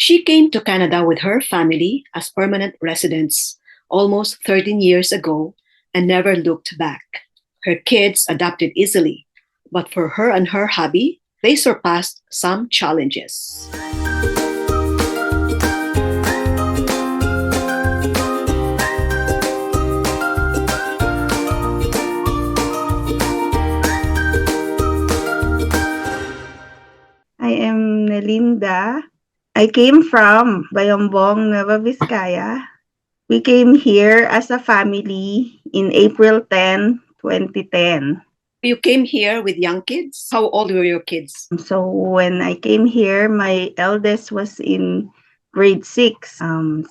She came to Canada with her family as permanent residents almost 13 years ago and never looked back. Her kids adapted easily, but for her and her hubby, they surpassed some challenges. I am Nelinda. I came from Bayombong, Nueva Vizcaya. We came here as a family in April 10, 2010. You came here with young kids? How old were your kids? So when I came here, my eldest was in grade 6.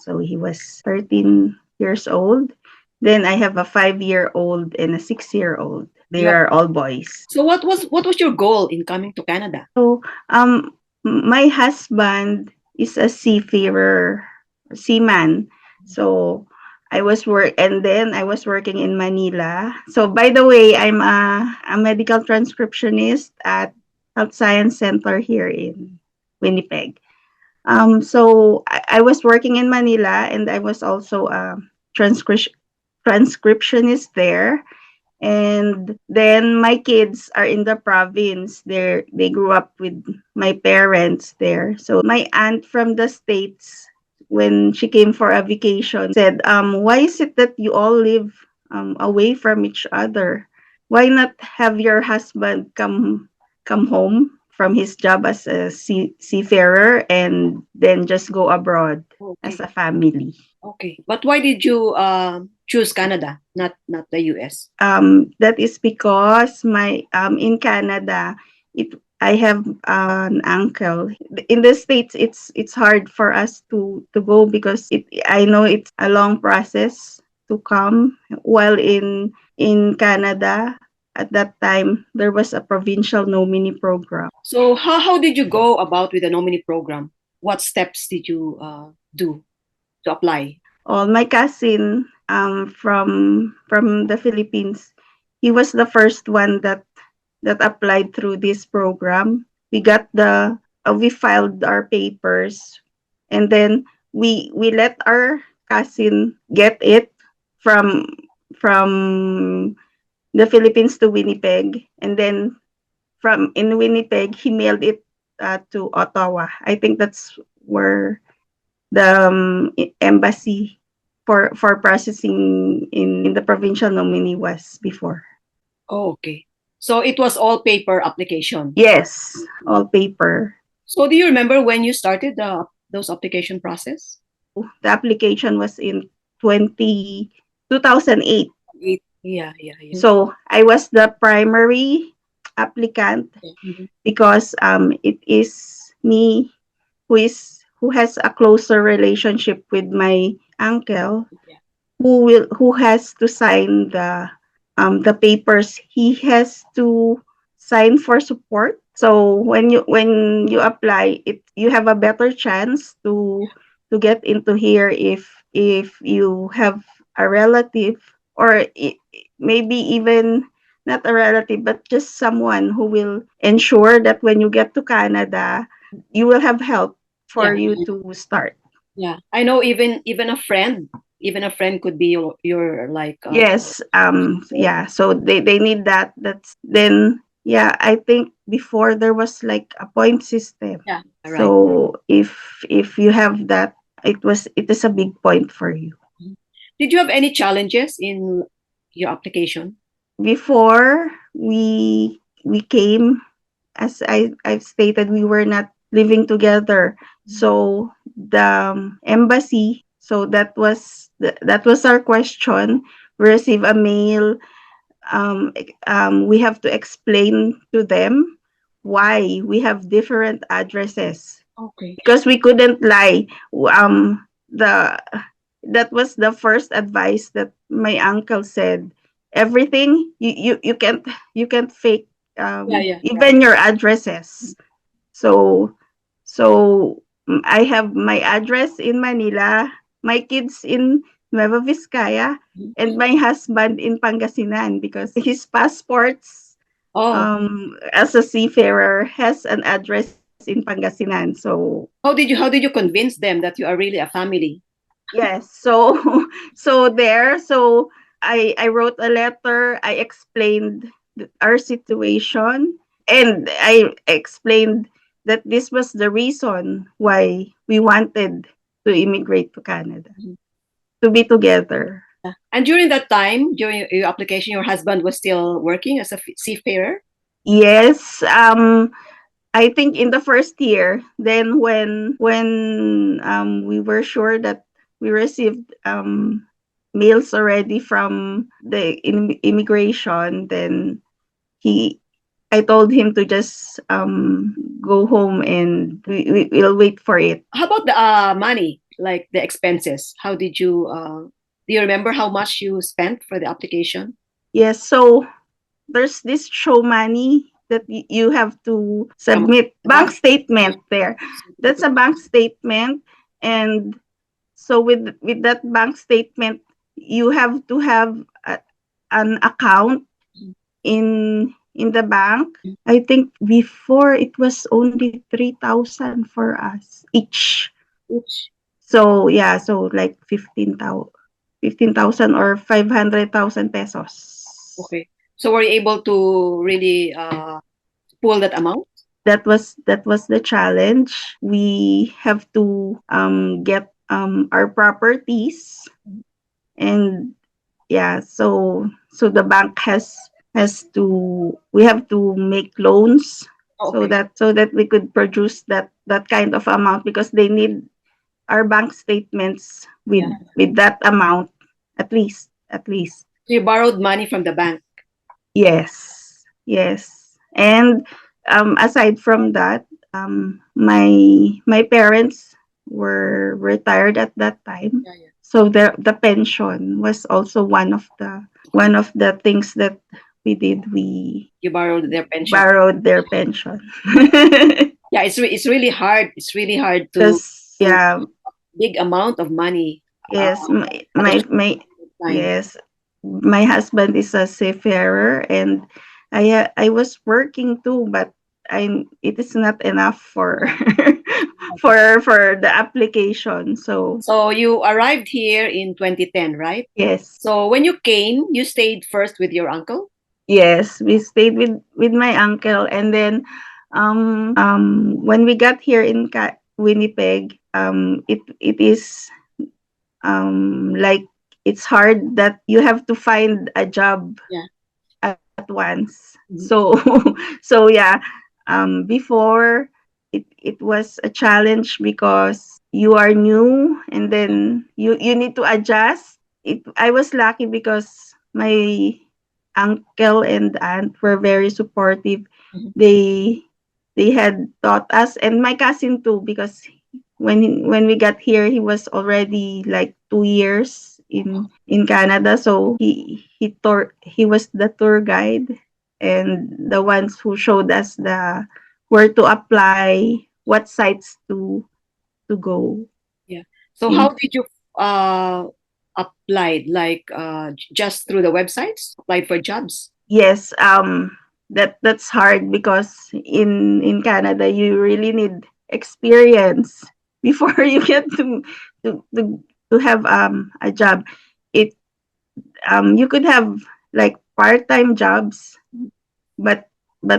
So he was 13 years old. Then I have a 5-year-old and a 6-year-old. They Yep. are all boys. So what was your goal in coming to Canada? So my husband is a seafarer, seaman. So I was working in Manila. So by the way, I'm a medical transcriptionist at Health Science Center here in Winnipeg. So I was working in Manila, and I was also a transcriptionist there. And then my kids are in the province. They grew up with my parents there. So my aunt from the States, when she came for a vacation, said, why is it that you all live away from each other? Why not have your husband come home from his job as a seafarer and then just go abroad as Okay. a family? Okay. But why did you choose Canada, not the US? That is because my in Canada, it I have an uncle. In the States, it's hard for us to go because I know it's a long process to come. While in Canada, at that time, there was a provincial nominee program. So how did you go about with the nominee program? What steps did you do to apply? My cousin from the Philippines, he was the first one that applied through this program. We got we filed our papers, and then we let our cousin get it from from the Philippines to Winnipeg, and then from in Winnipeg he mailed it to Ottawa. I think that's where the embassy for processing in the provincial nominee was before. Oh, okay. So it was all paper application. Yes, all paper. So do you remember when you started those application process? The application was in 2008. Yeah. So I was the primary applicant because it is me who has a closer relationship with my uncle who has to sign the papers. He has to sign for support. So when you apply it, you have a better chance to get into here if you have a relative, or maybe even not a relative but just someone who will ensure that when you get to Canada, you will have help for you to start. Yeah, I know. Even a friend could be your like. Yes. Yeah. So they need that. That's then. Yeah. I think before there was like a point system. Yeah. Right. So if you have that, it is a big point for you. Did you have any challenges in your application? Before we came, as I've stated, we were not living together. So the embassy. So that was our question. We receive a mail. We have to explain to them why we have different addresses. Okay. Because we couldn't lie. The That was the first advice that my uncle said. Everything you can't fake even your addresses. So I have my address in Manila, my kids in Nueva Vizcaya, and my husband in Pangasinan because his passports as a seafarer has an address in Pangasinan. So How did you convince them that you are really a family? yes, so so I wrote a letter. I explained our situation, and I explained that this was the reason why we wanted to immigrate to Canada, Mhm. to be together. Yeah. And during that time, during your application, your husband was still working as a seafarer. Yes, I think in the first year, then when we were sure that we received mails already from the immigration, then he I told him to just go home, and we'll wait for it. How about the money, like the expenses? How did you? Do you remember how much you spent for the application? Yes, so there's this show money that you have to From submit the bank? bank statement there. That's a bank statement, and so with that bank statement, you have to have an account in the bank. I think before it was only 3,000 for us each. Which So yeah, so like 15,000 or 500,000 pesos. okay. So were you able to really pull that amount? That was the challenge. We have to get our properties, and yeah, so the bank has to we have to make loans, Okay. so that we could produce that kind of amount, because they need our bank statements Yeah. with that amount, at least. So you borrowed money from the bank. Yes, yes. And aside from that, my parents were retired at that time, Yeah, yeah. so the pension was also one of the things that we did. We You borrowed their pension. borrowed their pension. Yeah, it's really hard. It's really hard Because to yeah, big amount of money yes, at a short time. yes, my husband is a seafarer, and I was working too, but it is not enough for Yeah. for the application. So So you arrived here in 2010, right? yes, So when you came, you stayed first with your uncle. yes, we stayed with my uncle, and then when we got here in Winnipeg, it is like it's hard that you have to find a job Yeah. at once. Mhm. So so yeah, before it was a challenge because you are new, and Yeah. then you need to adjust. I was lucky because my uncle and aunt were very supportive. Mhm. They they had taught us, and my cousin too, because when we got here, he was already like 2 years in Canada. So he was the tour guide, and the ones who showed us the where to apply, what sites to go Yeah. So how in. did you uh applied? Like just through the websites? Applied for jobs? Yes, that's hard because in Canada you really need experience before you get to to, to have a job. It You could have like part-time jobs, but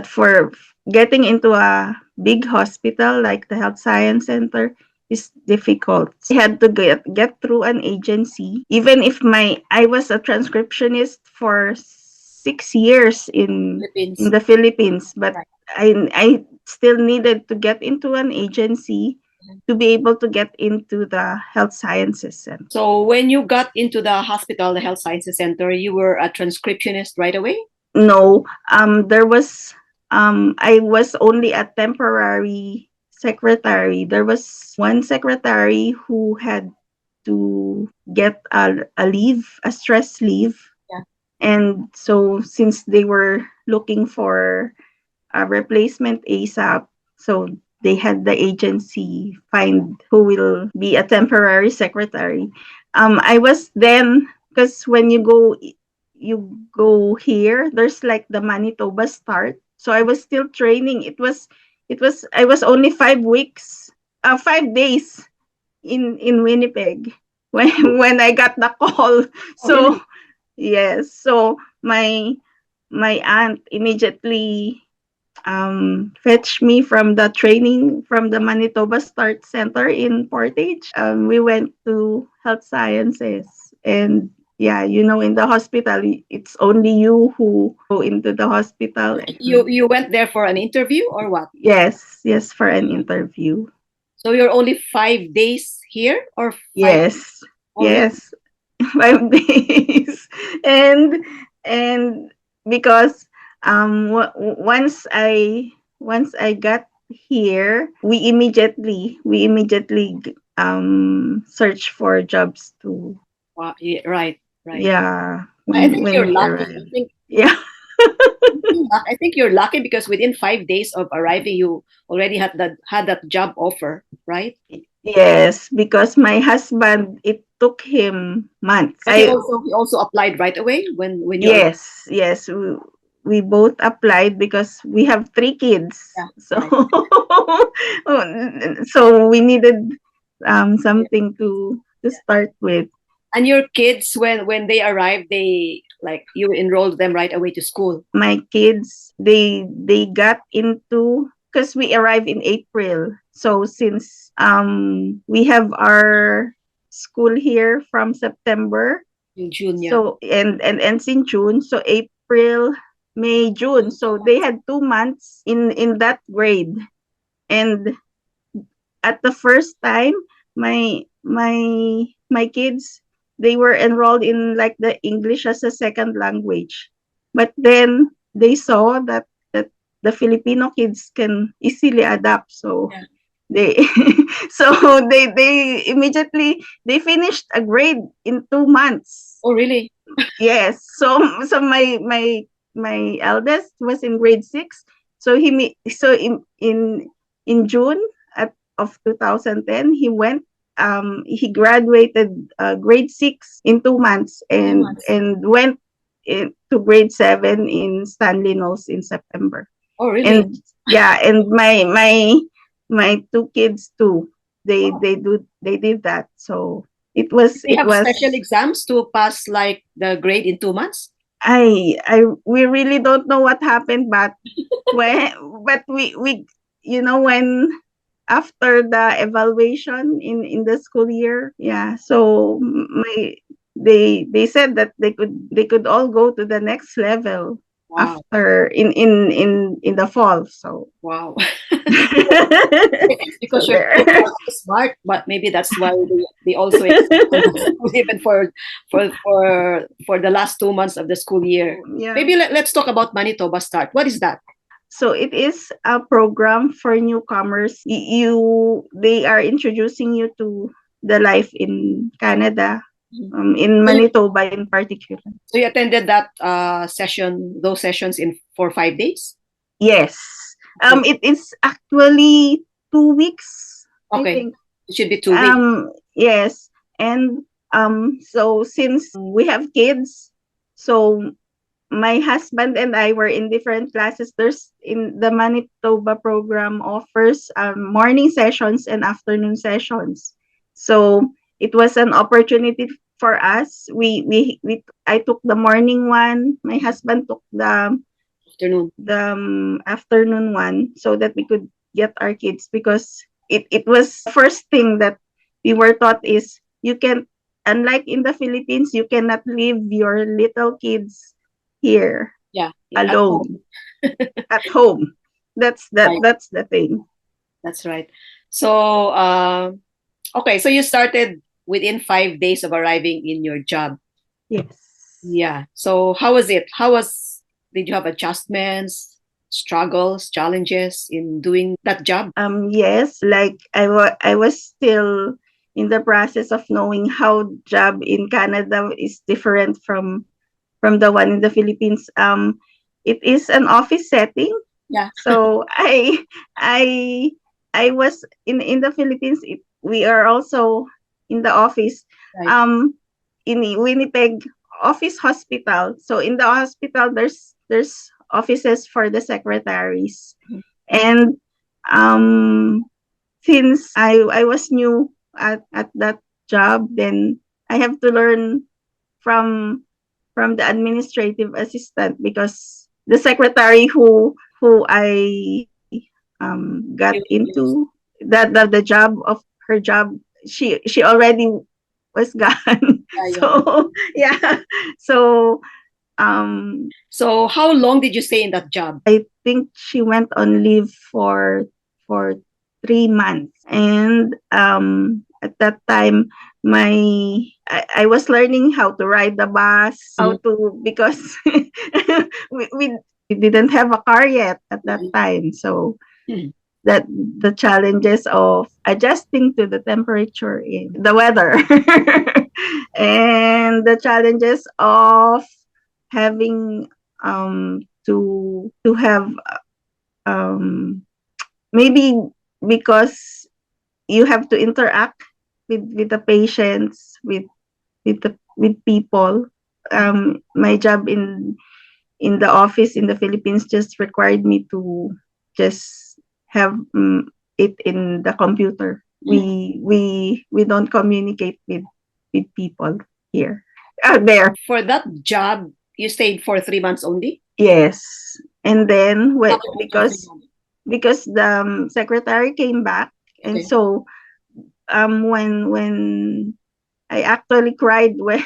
for getting into a big hospital like the health science center is difficult. I had to get through an agency, even if my I was a transcriptionist for 6 years in Philippines. the Philippines, but Right. I still needed to get into an agency Mhm. to be able to get into the health sciences center. So when you got into the hospital, the health sciences center, you were a transcriptionist right away? No, there was I was only a temporary secretary. There was one secretary who had to get a leave, a stress leave. Yeah. And so since they were looking for a replacement ASAP, so they had the agency find who will be a temporary secretary. I was then, because when you go here, there's like the Manitoba start. So I was still training. It was I was only 5 weeks, 5 days in Winnipeg when when I got the call. Oh, really? So yes, so my aunt immediately fetched me from the training from the Manitoba Start Center in Portage. We went to health sciences, and yeah, in the hospital, it's only you who go into the hospital. You went there for an interview or what? Yes, for an interview. So you're only 5 days here or five? Yes, Oh, really? yes, 5 days, and because once I got here, we immediately search for jobs too. Wow, yeah, right, right. Yeah, I think when you're we lucky. arrived. I think Yeah. I think you're lucky because within 5 days of arriving, you already had that job offer, right? Yes, because my husband, it took him months. But he also applied right away when you arrived. Yes, we both applied because we have 3 kids. Yeah, So right. so we needed something to start with. And your kids, when they arrived, they like you enrolled them right away to school. My kids, they got into, because we arrived in April. So since we have our school here from September, In June, yeah. so and ends in June. So April, May, June. So they had 2 months in that grade. And at the first time, my kids, they were enrolled in like the English as a second language. But then they saw that the Filipino kids can easily adapt. So Yeah. they so they immediately they finished a grade in 2 months. Oh, really? Yes. So my eldest was in grade 6. So so in June of 2010, he graduated grade 6 in 2 months, 2 months. and went to grade 7 in Stanley Knowles in September. Oh, really? And yeah, and my 2 kids too. They did that. So it was They it have was special exams to pass like the grade in 2 months. I we really don't know what happened, but when but we when after the evaluation in the school year, yeah. So my they said that they could all go to the next level Wow, after in the fall. So wow. It's so because your there. kids are so smart, but maybe that's why they also excel even for the last 2 months of the school year. Yeah. Maybe let's talk about Manitoba Start. What is that? So it is a program for newcomers. They are introducing you to the life in Canada, Mhm. in So you, Manitoba in particular. so you attended that those sessions in for 5 days? Yes. Okay. It is actually 2 weeks, I Okay. think. It should be 2 weeks. Yes. And so since we have kids, so my husband and I were in different classes. There's in the Manitoba program offers morning sessions and afternoon sessions. So it was an opportunity for us. I took the morning one. My husband took Afternoon. the afternoon one, so that we could get our kids, because it was first thing that we were taught is you can, unlike in the Philippines, you cannot leave your little kids here Yeah, at home. alone at home. Right. That's the thing. That's right. So, okay, so you started within 5 days of arriving in your job. Yes. Yeah. So how was it? Did you have adjustments, struggles, challenges in doing that job? Yes, like I was still in the process of knowing how job in Canada is different from the one in the Philippines. It is an office setting. Yeah. So I I was in the Philippines. We are also in the office. Right. Um, in Winnipeg office hospital. So in the hospital, there's offices for the secretaries, Mhm. and Since I was new at that job, then I have to learn from the administrative assistant, because the secretary who I got into the job of her job, she already was gone. So yeah. So So how long did you stay in that job? I think she went on leave for 3 months. And at that time, I was learning how to ride the bus, how to, because we didn't have a car yet at that time. So that the challenges of adjusting to the temperature in the weather, and the challenges of having to have maybe, because you have to interact with the patients, with people. My job in the office in the Philippines just required me to just have it in the computer. We don't communicate with people here out there. For that job, you stayed for 3 months only? Yes. And then Because because the secretary came back, and so when I actually cried when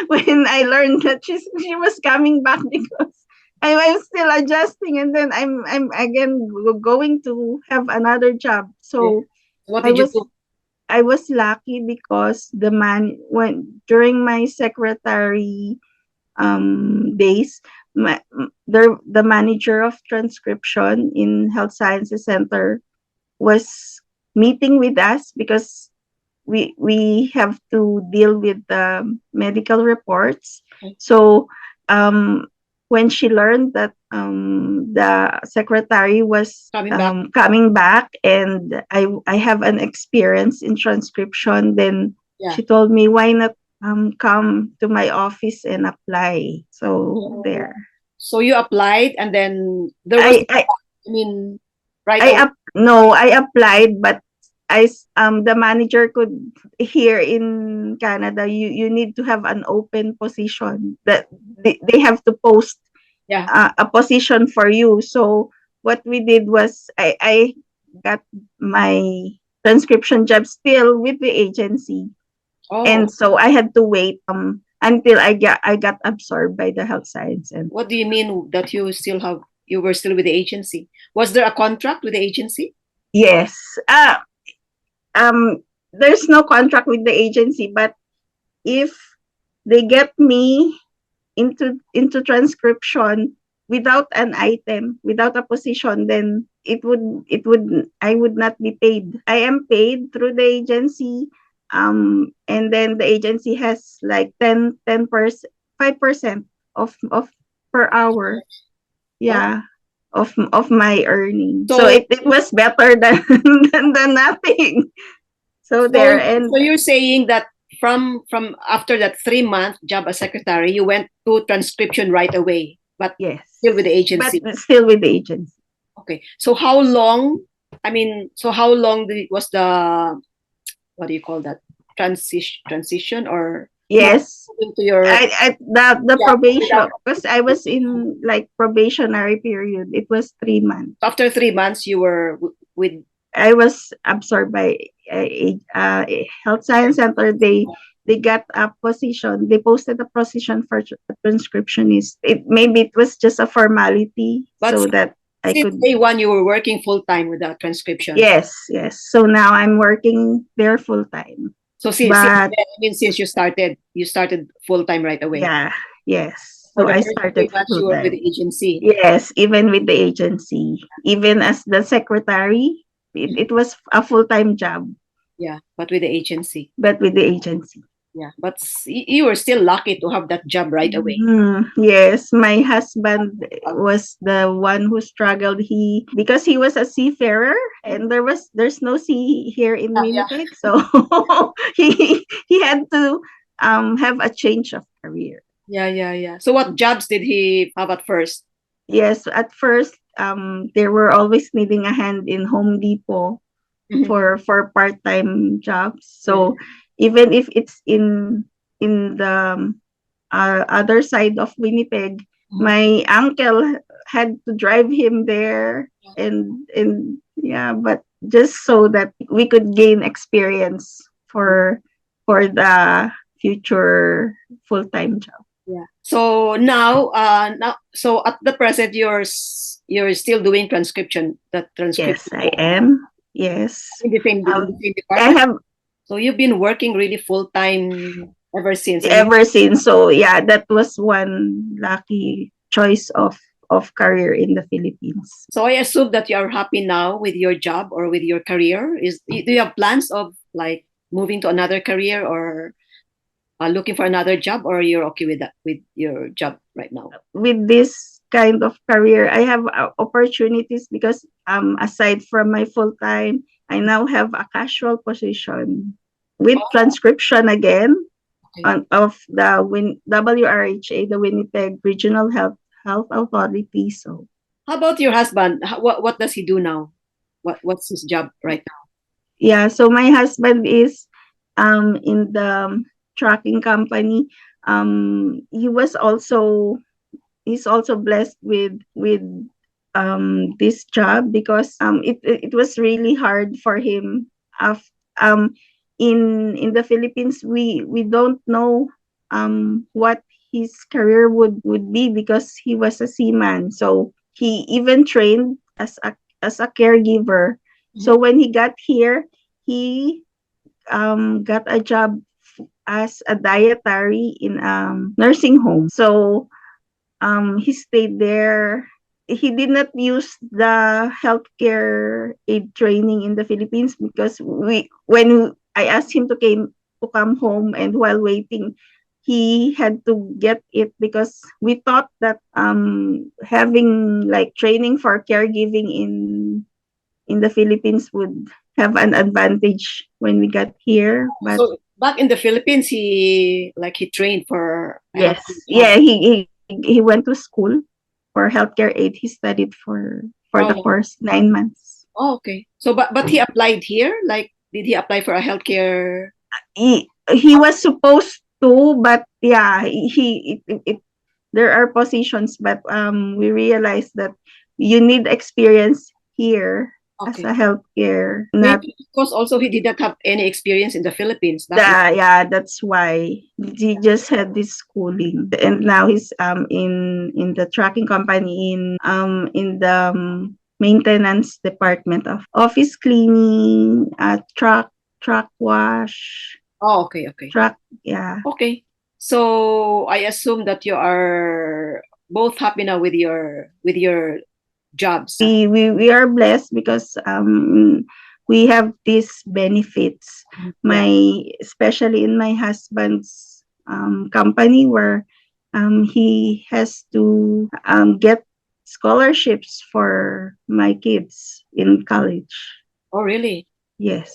when I learned that she was coming back, because I was still adjusting, and then I'm again going to have another job. So what did you do? I was lucky, because when during my secretary days, the manager of transcription in Health Sciences Center was meeting with us, because we have to deal with the medical reports. So when she learned that the secretary was coming back, and I have an experience in transcription, then she told me, why not come to my office and apply. So there. So you applied, and then there was, I mean, right away. No, I applied, but the manager could, here in Canada, you need to have an open position, that they have to post a position for you. So what we did was, I got my transcription job still with the agency. And so I had to wait until I got absorbed by the health science. And what do you mean that you were still with the agency? Was there a contract with the agency? Yes. There's no contract with the agency, but if they get me into transcription without an item, without a position, then I would not be paid. I am paid through the agency, and then the agency has like 10%, 5% of per hour. Yeah. Of my earning. So it was better than than nothing. So there. And so you're saying that from after that 3-month job as secretary, you went to transcription right away, but yes, still with the agency. But still with the agency. Okay. So how long? I mean, so how long was the, what do you call that, transition or? Yes. Into your the probation, because I was in like probationary period. It was 3 months. After 3 months, you were with. I was absorbed by a health science center. They got a position. They posted a position for a transcriptionist. Maybe it was just a formality, but so that I could. Day one, you were working full time with the transcription. Yes, yes. So now I'm working there full time. So since you started full time right away. Yeah. Yes. So I started full time with the agency. Yes, even with the agency, even as the secretary, it was a full time job. Yeah, but with the agency. Yeah, but you were still lucky to have that job right away. Yes, my husband was the one who struggled. Because he was a seafarer, and there's no sea here in Winnipeg, so he had to have a change of career. Yeah. So what jobs did he have at first? Yes, at first they were always needing a hand in Home Depot Mhm. for part-time jobs. So even if it's in the other side of Winnipeg, Mhm. my uncle had to drive him there, Yeah. and yeah, but just so that we could gain experience for the future full-time job. Yeah. So now, so at the present, you're still doing transcription, that Yes, transcription I am. Yes. in the same I department. have So you've been working really full time ever since, and ever since. So yeah, that was one lucky choice of career in the Philippines. so I assume that you are happy now with your job or with your career. Do you have plans of like moving to another career or looking for another job, or you're okay with that with your job right now? With this kind of career, I have opportunities because aside from my full time, I now have a casual position with Oh, transcription again okay. on of the WRHA, the Winnipeg Regional Health Authority. So How about your husband? What does he do now? What's his job right now? yeah, so my husband is in the trucking company. He was also he's also blessed with this job because it was really hard for him. Af, um in the Philippines, we don't know what his career would be because he was a seaman. So he even trained as a caregiver. So Mhm. when he got here, he got a job as a dietary in nursing home. So he stayed there. He did not use the healthcare aid training in the Philippines because when I asked him to come home, and while waiting, he had to get it because we thought that having like training for caregiving in the Philippines would have an advantage when we got here. But So back in the Philippines, he trained for a yes, healthcare job. yeah, he went to school for healthcare aid. He studied for the Oh, course 9 months. oh, okay. So but he applied here. Like, did he apply for a healthcare? He was supposed to, but yeah, there are positions, but we realized that you need experience here as Okay. a healthcare, not Maybe because also he didn't have any experience in the Philippines the back in. yeah, that's why he just had this schooling, and now he's in the tracking company in the maintenance department of office cleaning, truck wash, Oh, okay, okay, truck, yeah. okay. So I assume that you are both happy now with your jobs. We are blessed because we have these benefits. Yeah. My especially in my husband's company, where he has to get scholarships for my kids in college. Oh, really? Yes,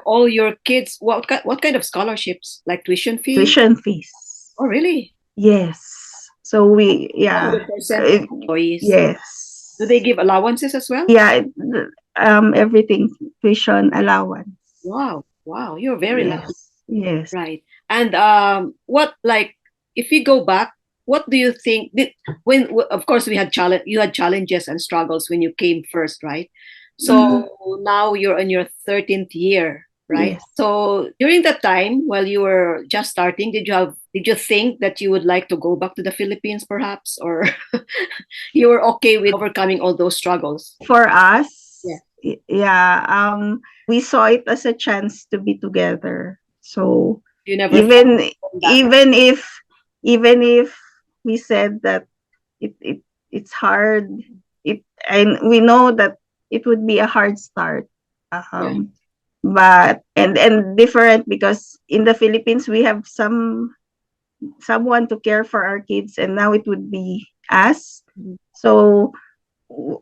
All your kids, what kind of scholarships? Like tuition fee? tuition fees. Oh, really? Yes, so we yeah 100% it, employees. yes. Do they give allowances as well? Yeah, everything, tuition allowance. Wow, wow, you're very lucky. Yes, yes. Right. And what like if we go back, what do you think did of course we had challenge you had challenges and struggles when you came first, right? Mhm. So now you're in your 13th year, right? Yes. So during that time while you were just starting, did you think that you would like to go back to the Philippines perhaps, or you were okay with overcoming all those struggles? For us, Yeah. yeah, we saw it as a chance to be together. So You never thought even of going back. even if even if we said that it it's hard, it and we know that it would be a hard start. Yeah. But and different because in the Philippines we have someone to care for our kids, and now it would be us. Mhm. So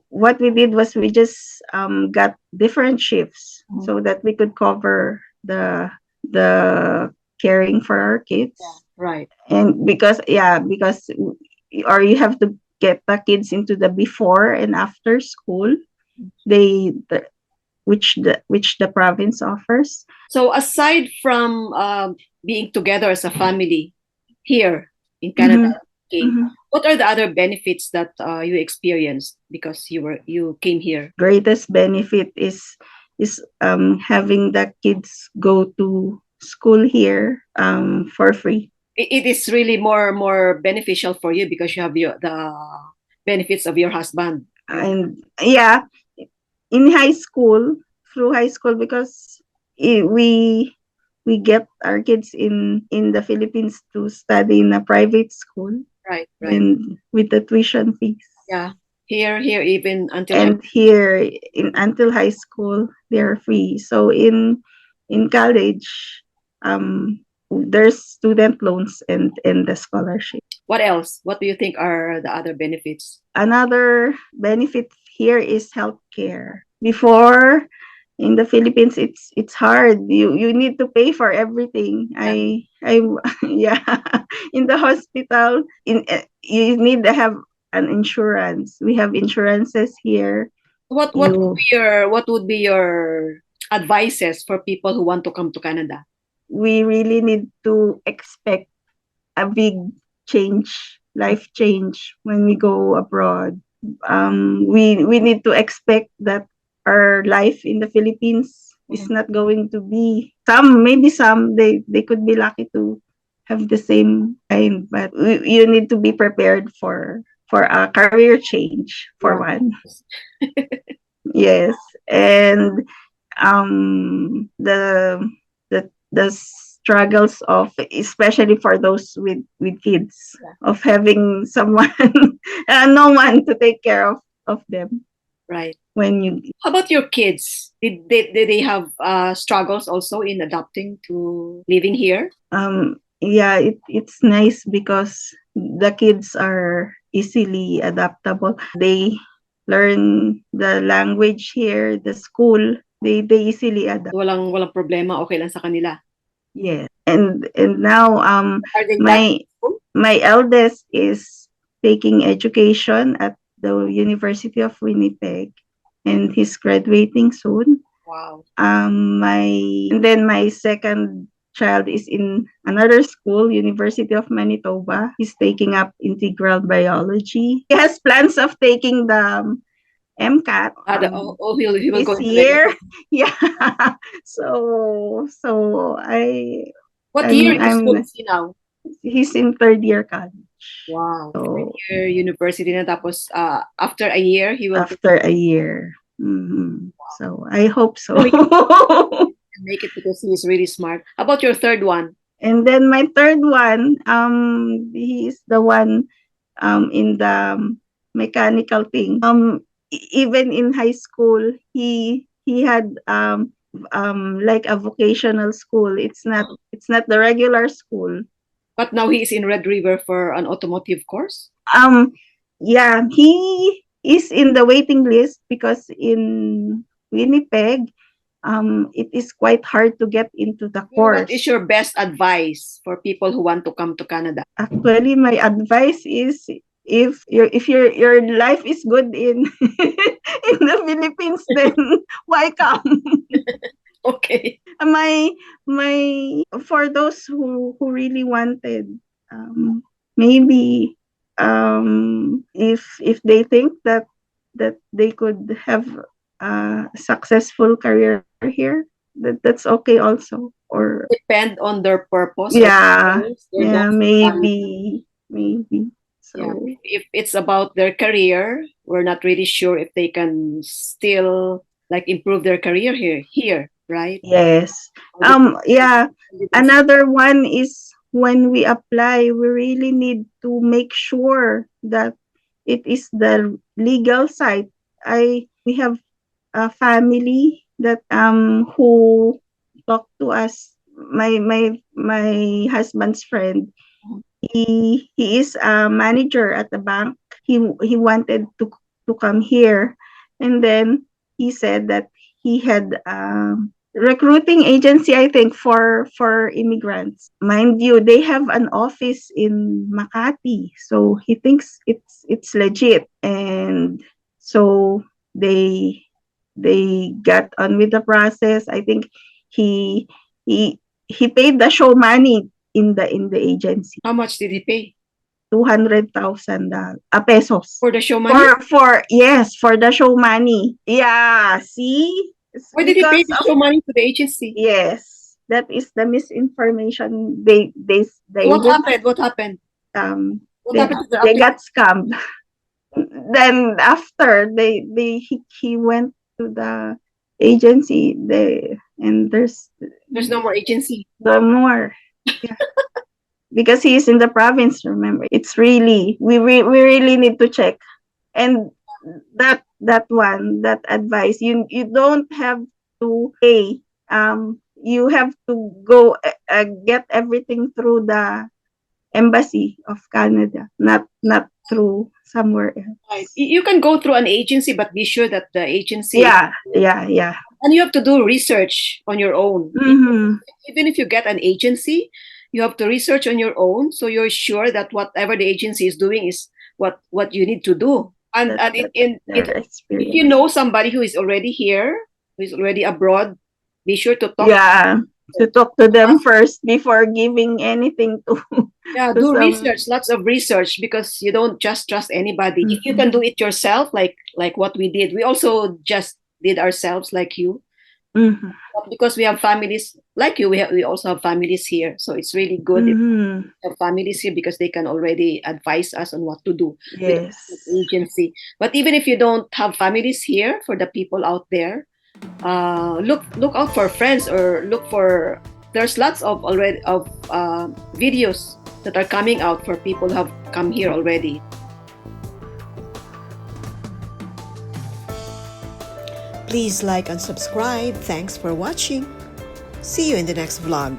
what we did was we just got different shifts Mhm. so that we could cover the caring for our kids. Yeah. Right. And because yeah, because or you have to get the kids into the before and after school which the province offers. So aside from being together as a family here in Canada, okay, what are the other benefits that you experienced because you came here? Greatest benefit is having the kids go to school here for free. It is really more beneficial for you because you have the benefits of your husband. And yeah, in high school, through high school, because we get our kids in the Philippines to study in a private school, right, and with the tuition fees. Yeah, here even until and here until high school they're free. So in college, there's student loans and the scholarship. What else? What do you think are the other benefits? Another benefit here is healthcare. Before, in the Philippines, it's hard. You need to pay for everything. I yeah. In the hospital, you need to have an insurance. We have insurances here. What would be your advices for people who want to come to Canada? We really need to expect a big life change when we go abroad. We need to expect that our life in the Philippines is not going to be maybe some they could be lucky to have the same kind, but you need to be prepared for a career change for one. Yes, and the struggles of, especially for those with kids, of having someone no one to take care of them. Right. When you How about your kids? Did they have struggles also in adapting to living here? Yeah, it's nice because the kids are easily adaptable. They learn the language here, the school, they easily adapt. Walang problema, okay lang sa kanila. Yeah. And now my eldest is taking education at the University of Winnipeg, and he's graduating soon. Wow. And then my second child is in another school, University of Manitoba. He's taking up integral biology. He has plans of taking the MCAT he will this go year. Yeah. So I. What year in school is he now? He's in third year college. Wow. Third year university na, tapos after a year he will. After a year. Mm-hmm. So I hope so. Make it because he is really smart. How about your third one? And then my third one, he's the one in the mechanical thing. Even in high school, he had like a vocational school. It's not the regular school. But now he is in Red River for an automotive course? Yeah, he is in the waiting list because in Winnipeg, it is quite hard to get into the course. What is your best advice for people who want to come to Canada? Actually, my advice is, if your life is good in in the Philippines, then why come? Okay. My for those who really wanted, maybe if they think that they could have a successful career here, that's okay also. Or depend on their purpose. Yeah, maybe. So yeah, if it's about their career, we're not really sure if they can still like improve their career here, right? Yes. Yeah. Another one is, when we apply, we really need to make sure that it is the legal site. We have a family that who talked to us. My husband's friend. He is a manager at the bank. He wanted to come here, and then he said that he had recruiting agency, I think, for immigrants. Mind you, they have an office in Makati, so he thinks it's legit, and so they got on with the process. I think he he paid the show money in the agency. How much did he pay? 200,000 pesos. For the show money? For yes, for the show money. Yeah, see? It's Why did he pay because the of- show money to the agency? Yes, that is the misinformation. What happened? What happened? What happened to the They got applicant? scammed. Then after he went to the agency, and there's There's no more agency. no more. Yeah. Because he is in the province, remember. It's really we really need to check. And that advice, you don't have to pay. You have to go get everything through the embassy of Canada, not through somewhere else. Right. You can go through an agency, but be sure that the agency. Yeah. And you have to do research on your own. Mm-hmm. Even if you get an agency, you have to research on your own, so you're sure that whatever the agency is doing is what you need to do. And if you know somebody who is already here, who is already abroad, be sure to talk. Yeah, to talk to them first before giving anything to. Yeah, do research, lots of research, because you don't just trust anybody. If you can do it yourself, like what we did, we also just did ourselves, like you. Mm-hmm. But because we have families like you, we also have families here, so it's really good if we have families here, because they can already advise us on what to do. Yes. With agency. But even if you don't have families here, for the people out there, look out for friends, or look for, there's lots of videos that are coming out for people who have come here already. Please like and subscribe. Thanks for watching. See you in the next vlog.